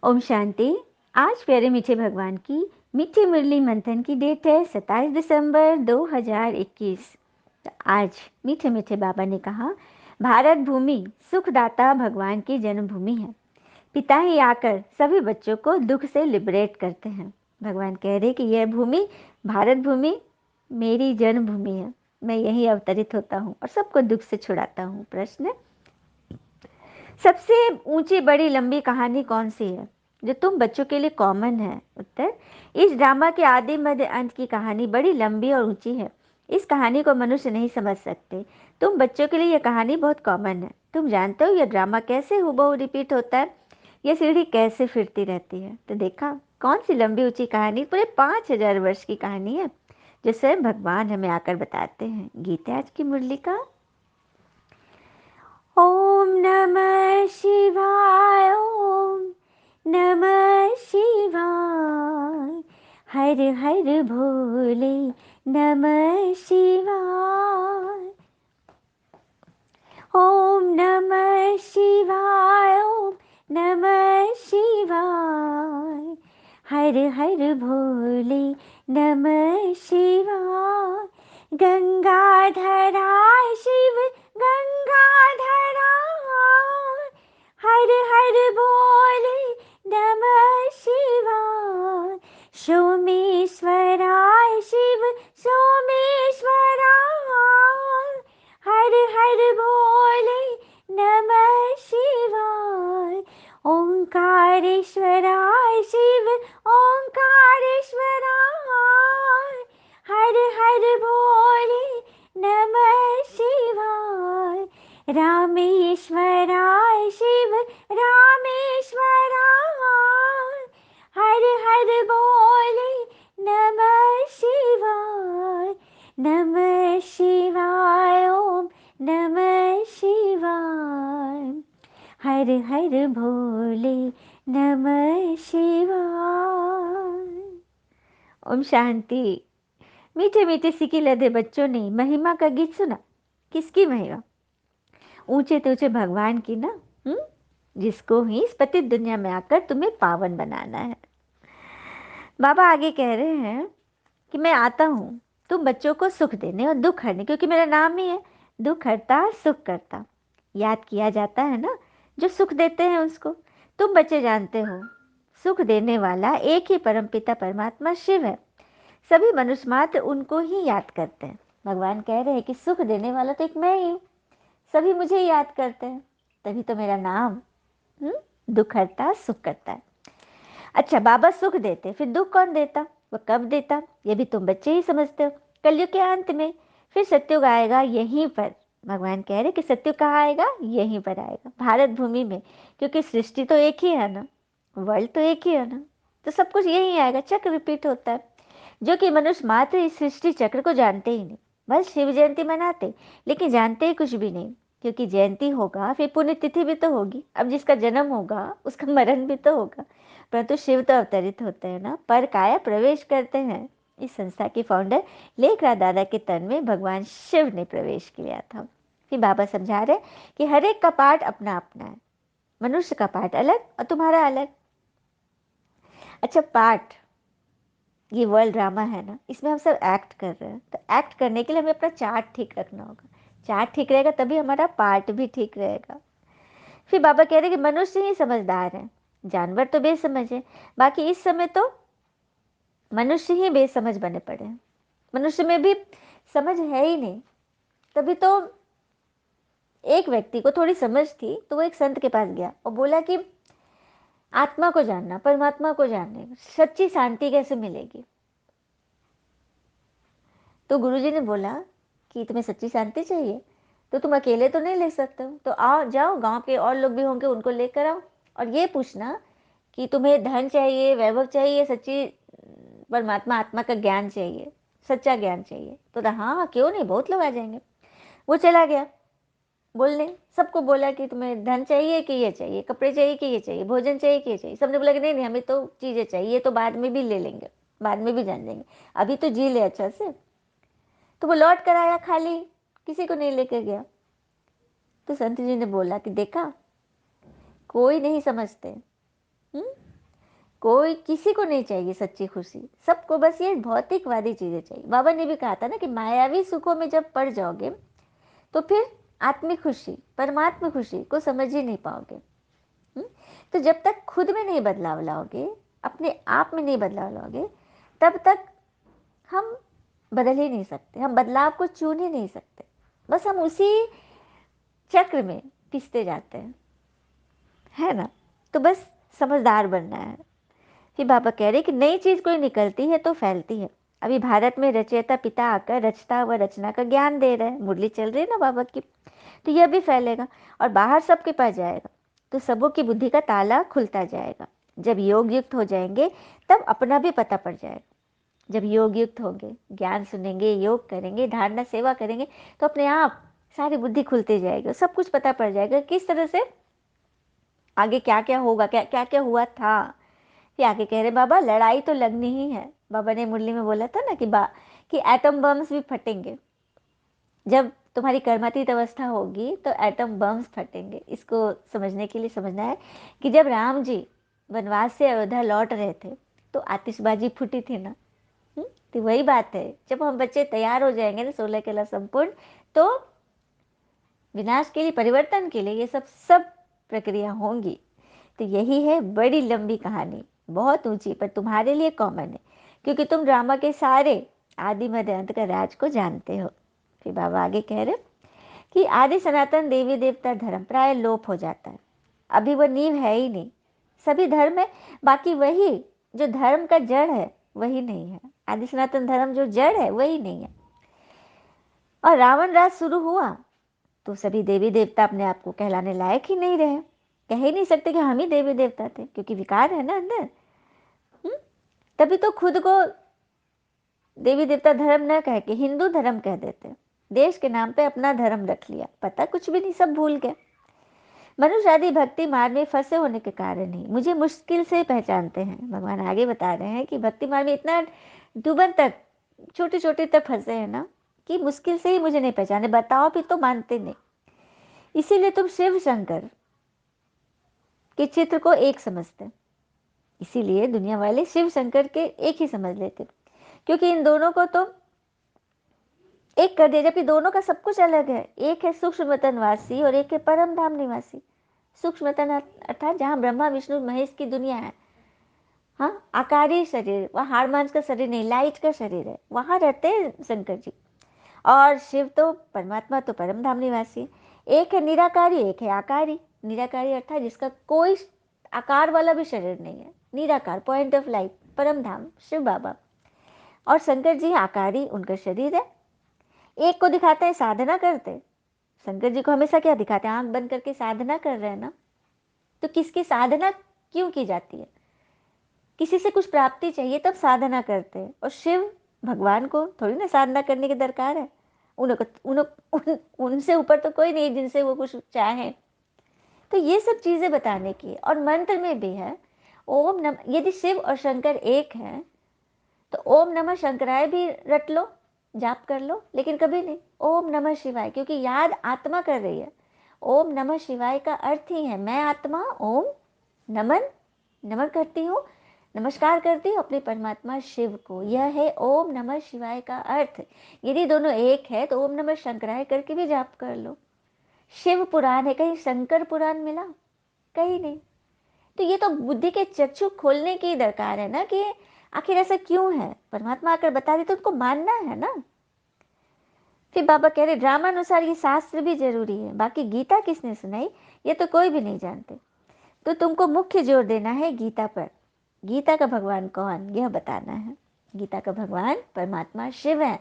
ओम शांति। आज प्यारे मीठे भगवान की मीठी मुरली मंथन की डेट है 27 दिसंबर 2021। तो आज मीठे मीठे बाबा ने कहा, भारत भूमि सुखदाता भगवान की जन्मभूमि है। पिता ही आकर सभी बच्चों को दुख से लिबरेट करते हैं। भगवान कह रहे कि यह भूमि, भारत भूमि मेरी जन्मभूमि है। मैं यहीं अवतरित होता हूँ और सबको दुख से छुड़ाता हूँ। प्रश्न, सबसे ऊंची बड़ी लंबी कहानी कौन सी है जो तुम बच्चों के लिए कॉमन है? उत्तर, इस ड्रामा के आदि मध्य अंत की कहानी बड़ी लंबी और ऊंची है। इस कहानी को मनुष्य नहीं समझ सकते। तुम बच्चों के लिए यह कहानी बहुत कॉमन है। तुम जानते हो यह ड्रामा कैसे हूबहू रिपीट होता है, यह सीढ़ी कैसे फिरती रहती है। तो देखा, कौन सी लंबी ऊंची कहानी पूरे 5000 वर्ष की कहानी है जो स्वयं भगवान हमें आकर बताते हैं। गीत है आज की मुरली का। ओम नमः शिवाय, ओम नमः शिवाय, हर हर भोले नमः शिवाय। ओम नमः शिवाय, ओम नमः शिवाय, हर हर भोले नमः शिवाय। गंगाधरा शिव गंगाधरा, हर हर भोले नमः शिवाय। सोमेश्वराय शिव सोमेश्वराय, हर हर भोले नमः शिवाय। ओंकारेश्वराय शिव ओंकारेश्वराय, हर हर भोले नमः शिवाय। रामेश्वराय शिव रामेश्वराय, हर हर भोले नमः शिवाय। नमः शिवाय, ओम नमः शिवाय, हर हर भोले नमः शिवाय। ओम शांति। मीठे मीठे सिकी लदे बच्चों ने महिमा का गीत सुना। किसकी महिमा? ऊंचे तो ऊंचे भगवान की ना, जिसको ही इस पतित दुनिया में आकर तुम्हें पावन बनाना है। बाबा आगे कह रहे हैं कि मैं आता हूँ तुम बच्चों को सुख देने और दुख हरने, क्योंकि मेरा नाम ही है दुख हरता सुख करता। याद किया जाता है ना, जो सुख देते हैं उसको। तुम बच्चे जानते हो सुख देने वाला एक ही परमपिता परमात्मा शिव है। सभी मनुष्य मात्र उनको ही याद करते हैं। भगवान कह रहे हैं कि सुख देने वाला तो एक मैं ही हूँ, सभी मुझे ही याद करते हैं, तभी तो मेरा नाम दुख हरता सुख करता है। अच्छा, बाबा सुख देते, फिर दुख कौन देता? वो कब देता? ये भी तुम बच्चे ही समझते हो। कलयुग के अंत में फिर सत्युग आएगा यहीं पर। भगवान कह रहे कि सत्युग कहाँ आएगा? यहीं पर आएगा, भारत भूमि में, क्योंकि सृष्टि तो एक ही है ना, वर्ल्ड तो एक ही है ना, तो सब कुछ यहीं आएगा। चक्र रिपीट होता है, जो कि मनुष्य मात्र इस सृष्टि चक्र को जानते ही नहीं। बस शिव जयंती मनाते, लेकिन जानते ही कुछ भी नहीं। क्योंकि जयंती होगा फिर पुण्यतिथि भी तो होगी। अब जिसका जन्म होगा उसका मरण भी तो होगा, परंतु शिव तो अवतरित होते हैं ना, पर काया प्रवेश करते हैं। इस संस्था के फाउंडर लेखराज दादा के तन में भगवान शिव ने प्रवेश किया था। फिर बाबा समझा रहे कि हर एक का पार्ट अपना अपना है। मनुष्य का पार्ट अलग और तुम्हारा अलग। अच्छा, पार्ट ये वर्ल्ड ड्रामा है ना, इसमें हम सब एक्ट कर रहे हैं, तो एक्ट करने के लिए हमें अपना चार्ट ठीक रखना होगा। चार्ट ठीक रहेगा तभी हमारा पार्ट भी ठीक रहेगा। फिर बाबा कह रहे कि मनुष्य ही समझदार है, जानवर तो बेसमझ है। बाकी इस समय तो मनुष्य ही बेसमझ बने पड़े हैं। मनुष्य में भी समझ है ही नहीं। तभी तो एक व्यक्ति को थोड़ी समझ थी, तो वो एक संत के पास गया और बोला कि आत्मा को जानना, परमात्मा को जानने, सच्ची शांति कैसे मिलेगी? तो गुरुजी ने बोला कि तुम्हें सच्ची शांति चाहिए तो तुम अकेले तो नहीं ले सकते हो, तो आओ, जाओ, गांव के और लोग भी होंगे, उनको लेकर आओ और ये पूछना कि तुम्हें धन चाहिए, वैभव चाहिए, सच्ची परमात्मा आत्मा का ज्ञान चाहिए, सच्चा ज्ञान चाहिए। तो हाँ हाँ, क्यों नहीं, बहुत लोग आ जाएंगे। वो चला गया बोलने, सबको बोला कि तुम्हें धन चाहिए कि ये चाहिए, कपड़े चाहिए कि ये चाहिए, भोजन चाहिए कि ये चाहिए। सबने बोला कि नहीं नहीं, हमें तो चीज़ें चाहिए, ये तो बाद में भी ले लेंगे, बाद में भी जान लेंगे, अभी तो जी ले अच्छा से। तो वो लौट कर आया खाली, किसी को नहीं लेकर गया। तो संत जी ने बोला कि देखा, कोई नहीं समझते, कोई किसी को नहीं चाहिए सच्ची खुशी, सबको बस ये भौतिकवादी चीजें चाहिए। बाबा ने भी कहा था ना कि मायावी सुखों में जब पड़ जाओगे तो फिर आत्मिक खुशी, परमात्मा खुशी को समझ ही नहीं पाओगे। तो जब तक खुद में नहीं बदलाव लाओगे, अपने आप में नहीं बदलाव लाओगे, तब तक हम बदल ही नहीं सकते, हम बदलाव को चुन ही नहीं सकते। बस हम उसी चक्र में पिसते जाते हैं, है ना। तो बस समझदार बनना है। फिर बाबा कह रहे कि नई चीज कोई निकलती है तो फैलती है। अभी भारत में रचयिता पिता आकर रचता व रचना का ज्ञान दे रहे हैं, मुरली चल रही है ना बाबा की, तो यह भी फैलेगा और बाहर सबके पास जाएगा, तो सबों की बुद्धि का ताला खुलता जाएगा। जब योग युक्त हो जाएंगे तब अपना भी पता पड़ जाएगा। जब योग युक्त होंगे, ज्ञान सुनेंगे, योग करेंगे, धारणा सेवा करेंगे, तो अपने आप सारी बुद्धि खुलती जाएगी, सब कुछ पता पड़ जाएगा किस तरह से आगे क्या क्या होगा, क्या क्या क्या हुआ था। फिर आगे कह रहे बाबा लड़ाई तो लगनी ही है। बाबा ने मुरली में बोला था ना कि एटम बम्स भी फटेंगे। जब तुम्हारी कर्मातीत अवस्था होगी तो एटम बम्स फटेंगे। इसको समझने के लिए समझना है कि जब राम जी वनवास से अयोध्या लौट रहे थे तो आतिशबाजी फूटी थी ना। तो वही बात है, जब हम बच्चे तैयार हो जाएंगे ना 16 कला संपूर्ण, तो विनाश के लिए, परिवर्तन के लिए ये सब सब प्रक्रिया होंगी। तो यही है बड़ी लंबी कहानी, बहुत ऊंची, पर तुम्हारे लिए कॉमन है क्योंकि तुम ड्रामा के सारे आदि मध्य अंत का राज को जानते हो। फिर बाबा आगे कह रहे कि आदि सनातन देवी देवता धर्म प्राय लोप हो जाता है, अभी वो नींव है ही नहीं। सभी धर्म है, बाकी वही जो धर्म का जड़ है वही नहीं है। आदि सनातन धर्म जो जड़ है वही नहीं है। और रावण राज शुरू हुआ तो सभी देवी देवता अपने आप को कहलाने लायक ही नहीं रहे, कह ही नहीं सकते कि हम ही देवी देवता थे, क्योंकि विकार है ना अंदर। तभी तो खुद को देवी देवता धर्म न कह के हिंदू धर्म कह देते, देश के नाम पे अपना धर्म रख लिया, पता कुछ भी नहीं, सब भूल गए। मनुष्य आदि भक्ति मार्ग में फंसे होने के कारण ही मुझे मुश्किल से पहचानते हैं। भगवान आगे बता रहे हैं कि भक्ति मार्ग में इतना डूबन तक, छोटे छोटे तक फंसे हैं ना कि मुश्किल से ही मुझे नहीं पहचाने, बताओ भी तो मानते नहीं। इसीलिए तुम शिव शंकर के चित्र को एक समझते, इसीलिए दुनिया वाले शिव शंकर के एक ही समझ लेते, क्योंकि इन दोनों को तो एक कर दिया, जबकि दोनों का सब कुछ अलग है। एक है सूक्ष्म वतन वासी और एक है परम धाम निवासी। सूक्ष्म वतन अर्थात जहाँ ब्रह्मा विष्णु महेश की दुनिया है, हाँ, आकारी शरीर, वहाँ हाड़ मांस का शरीर नहीं, लाइट का शरीर है, वहाँ रहते हैं शंकर जी। और शिव तो परमात्मा तो परम धाम निवासी। एक है निराकारी, एक है आकारी। निराकारी अर्थात जिसका कोई आकार वाला भी शरीर नहीं है, निराकार, पॉइंट ऑफ लाइट, परम धाम शिव बाबा। और शंकर जी आकारी, उनका शरीर है। एक को दिखाते हैं साधना करते, शंकर जी को हमेशा क्या दिखाते हैं, आंख बंद करके साधना कर रहे हैं ना। तो किसकी साधना क्यों की जाती है, किसी से कुछ प्राप्ति चाहिए तब साधना करते हैं। और शिव भगवान को थोड़ी ना साधना करने की दरकार है, उनसे ऊपर तो कोई नहीं जिनसे वो कुछ चाहे। तो ये सब चीजें बताने की। और मंत्र में भी है ओम नम, यदि शिव और शंकर एक है तो ओम नमः शंकराय भी रट लो, जाप कर लो, लेकिन कभी नहीं ओम नमः शिवाय, क्योंकि याद आत्मा कर रही है। ओम नमः शिवाय का अर्थ ही है मैं आत्मा ओम नमन, नमन करती हूँ, नमस्कार करती हूँ अपने परमात्मा शिव को। यह है ओम नमः शिवाय का अर्थ। यदि दोनों एक है तो ओम नमः शंकराय करके भी जाप कर लो। शिव पुराण है, कहीं शंकर पुराण मिला, कहीं नहीं। तो ये तो बुद्धि के चक्षु खोलने की दरकार है ना कि आखिर ऐसा क्यों है, परमात्मा आकर बता दे तो उनको मानना है ना। फिर बाबा कह रहे ड्रामा अनुसार ये शास्त्र भी जरूरी है, बाकी गीता किसने सुनाई ये तो कोई भी नहीं जानते। तो तुमको मुख्य जोर देना है गीता पर। गीता का भगवान कौन, यह बताना है। गीता का भगवान परमात्मा शिव है।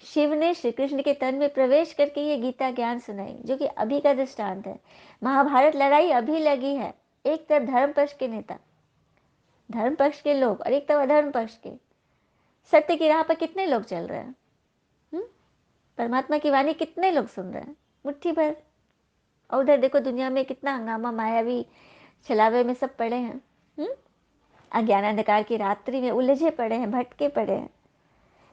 शिव ने श्री कृष्ण के तन में प्रवेश करके ये गीता ज्ञान सुनाई, जो कि अभी का दृष्टांत है। महाभारत लड़ाई अभी लगी है, एक तरफ धर्म पक्ष के नेता, धर्म पक्ष के लोग, और एक तरफ अधर्म पक्ष के। सत्य की राह पर कितने लोग चल रहे हैं, परमात्मा की वाणी कितने लोग सुन रहे हैं, मुट्ठी भर। और उधर देखो दुनिया में कितना हंगामा, मायावी छलावे में सब पड़े हैं, अज्ञान अंधकार की रात्रि में उलझे पड़े हैं, भटके पड़े हैं।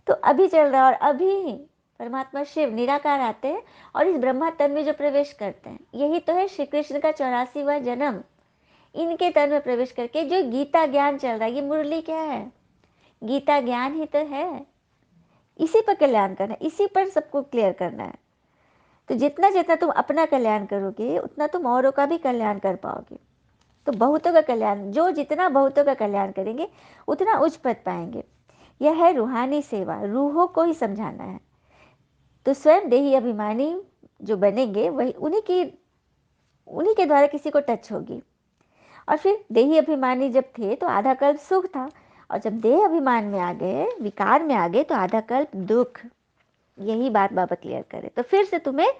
तो अभी चल रहा है, और अभी ही परमात्मा शिव निराकार आते हैं और इस ब्रह्मा तन में जो प्रवेश करते हैं, यही तो है श्री कृष्ण का 84वां जन्म। इनके तन में प्रवेश करके जो गीता ज्ञान चल रहा है, ये मुरली क्या है, गीता ज्ञान ही तो है। इसी पर कल्याण करना है, इसी पर सबको क्लियर करना है। तो जितना जितना तुम अपना कल्याण करोगे उतना तुम औरों का भी कल्याण कर पाओगे। तो बहुतों का कल्याण, जो जितना बहुतों का कल्याण करेंगे उतना उच्च पद पाएंगे। यह है रूहानी सेवा, रूहों को ही समझाना है। तो स्वयं देही अभिमानी जो बनेंगे वही उन्हीं के द्वारा किसी को टच होगी। और फिर देही अभिमानी जब थे तो आधा कल्प सुख था, और जब देह अभिमान में आ गए, विकार में आ गए, तो आधा कल्प दुख। यही बात बाबा क्लियर करे। तो फिर से तुम्हें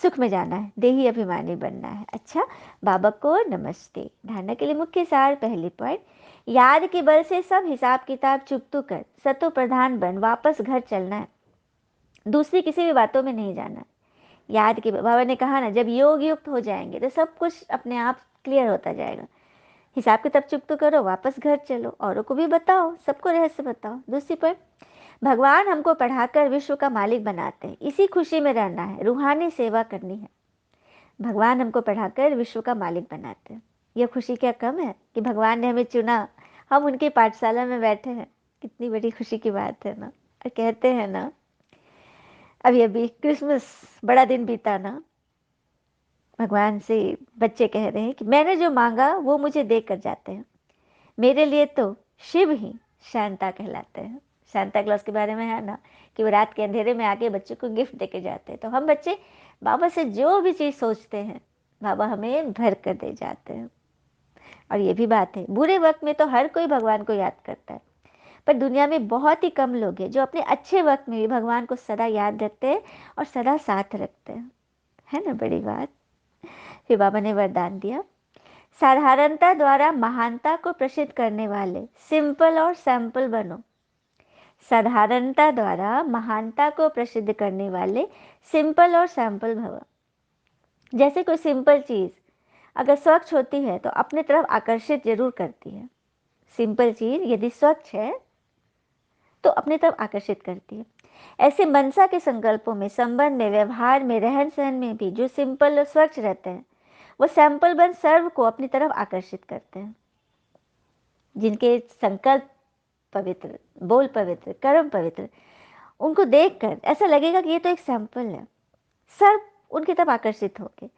सुख में जाना है, देही अभिमानी बनना है। अच्छा, बाबा को नमस्ते। धारणा के लिए मुख्य सार, पहली पॉइंट, याद के बल से सब हिसाब किताब चुकतू कर सतो प्रधान बन वापस घर चलना है। दूसरी किसी भी बातों में नहीं जाना है। याद के, बाबा ने कहा ना, जब योग युक्त हो जाएंगे तो सब कुछ अपने आप क्लियर होता जाएगा। हिसाब किताब चुकतू करो, वापस घर चलो, औरों को भी बताओ, सबको रहस्य बताओ। दूसरी पॉइंट, भगवान हमको पढ़ाकर विश्व का मालिक बनाते हैं, इसी खुशी में रहना है, रूहानी सेवा करनी है। भगवान हमको पढ़ाकर विश्व का मालिक बनाते हैं, यह खुशी क्या कम है कि भगवान ने हमें चुना, हम उनकी पाठशाला में बैठे हैं। कितनी बड़ी खुशी की बात है ना। और कहते हैं ना, अभी अभी क्रिसमस बड़ा दिन बीता ना, भगवान से बच्चे कह रहे हैं कि मैंने जो मांगा वो मुझे दे कर जाते हैं। मेरे लिए तो शिव ही शांता कहलाते हैं। शांता क्लॉज के बारे में है ना कि वो रात के अंधेरे में आके बच्चों को गिफ्ट देके जाते हैं। तो हम बच्चे बाबा से जो भी चीज़ सोचते हैं बाबा हमें भर कर दे जाते हैं। और ये भी बात है, बुरे वक्त में तो हर कोई भगवान को याद करता है, पर दुनिया में बहुत ही कम लोग हैं जो अपने अच्छे वक्त में भी भगवान को सदा याद रखते हैं और सदा साथ रखते हैं। है ना बड़ी बात। फिर बाबा ने वरदान दिया, साधारणता द्वारा महानता को प्रसिद्ध करने वाले सिंपल और सैंपल बनो। साधारणता द्वारा महानता को प्रसिद्ध करने वाले सिंपल और सैंपल भव। जैसे कोई सिंपल चीज़ अगर स्वच्छ होती है तो अपने तरफ आकर्षित जरूर करती है। सिंपल चीज़ यदि स्वच्छ है तो अपने तरफ आकर्षित करती है। ऐसे मनसा के संकल्पों में, संबंध में, व्यवहार में, रहन सहन में भी जो सिंपल और स्वच्छ रहते हैं वो सैंपल बन सर्व को अपनी तरफ आकर्षित करते हैं। जिनके संकल्प पवित्र, बोल पवित्र, कर्म पवित्र, उनको देखकर ऐसा लगेगा कि ये तो एक सैंपल है, सब उनकी तरफ आकर्षित होंगे।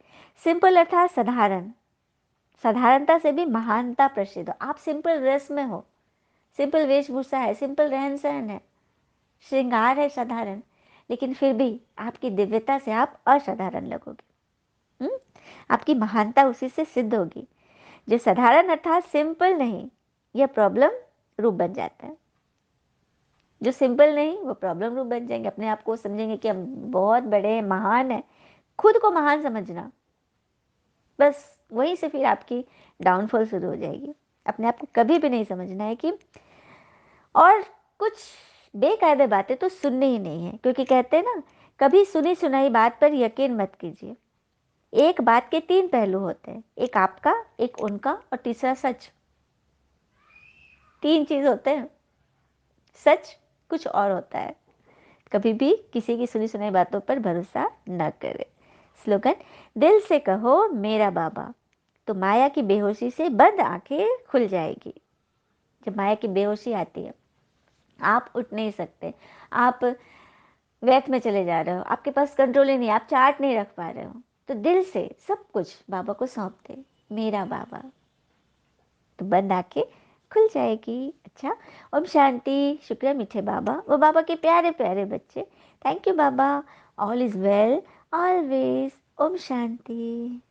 सिंपल अर्थात साधारण, साधारणता से भी महानता प्रसिद्ध हो। आप सिंपल ड्रेस में हो, सिंपल वेशभूषा है, सिंपल रहन सहन है, श्रृंगार है साधारण, लेकिन फिर भी आपकी दिव्यता से आप असाधारण लगोगे। आपकी महानता उसी से सिद्ध होगी। जो साधारण अर्थात सिंपल नहीं, यह प्रॉब्लम रूप बन जाता है। जो सिंपल नहीं वो प्रॉब्लम रूप बन जाएंगे। अपने आप को समझेंगे कि हम बहुत बड़े महान हैं, खुद को महान समझना, बस वहीं से फिर आपकी डाउनफॉल शुरू हो जाएगी। अपने आप को कभी भी नहीं समझना है कि, और कुछ बेकायदे बातें तो सुननी ही नहीं है, क्योंकि कहते हैं ना, कभी सुनी सुनाई बात पर यकीन मत कीजिए। एक बात के तीन पहलू होते हैं, एक आपका, एक उनका और तीसरा सच। तीन चीज होते हैं, सच कुछ और होता है। कभी भी किसी की सुनी सुनाई बातों पर भरोसा न करें। स्लोगन, दिल से कहो मेरा बाबा, तो माया की बेहोशी से बंद आंखें खुल जाएगी। जब माया की बेहोशी आती है, आप उठ नहीं सकते, आप व्यर्थ में चले जा रहे हो, आपके पास कंट्रोल ही नहीं, आप चार्ट नहीं रख पा रहे हो, तो दिल से सब कुछ बाबा को सौंप दे, मेरा बाबा, तो बंद आंखें खुल जाएगी। अच्छा, ओम शांति। शुक्रिया मीठे बाबा, वो बाबा के प्यारे प्यारे बच्चे। थैंक यू बाबा। All is well always. ओम शांति।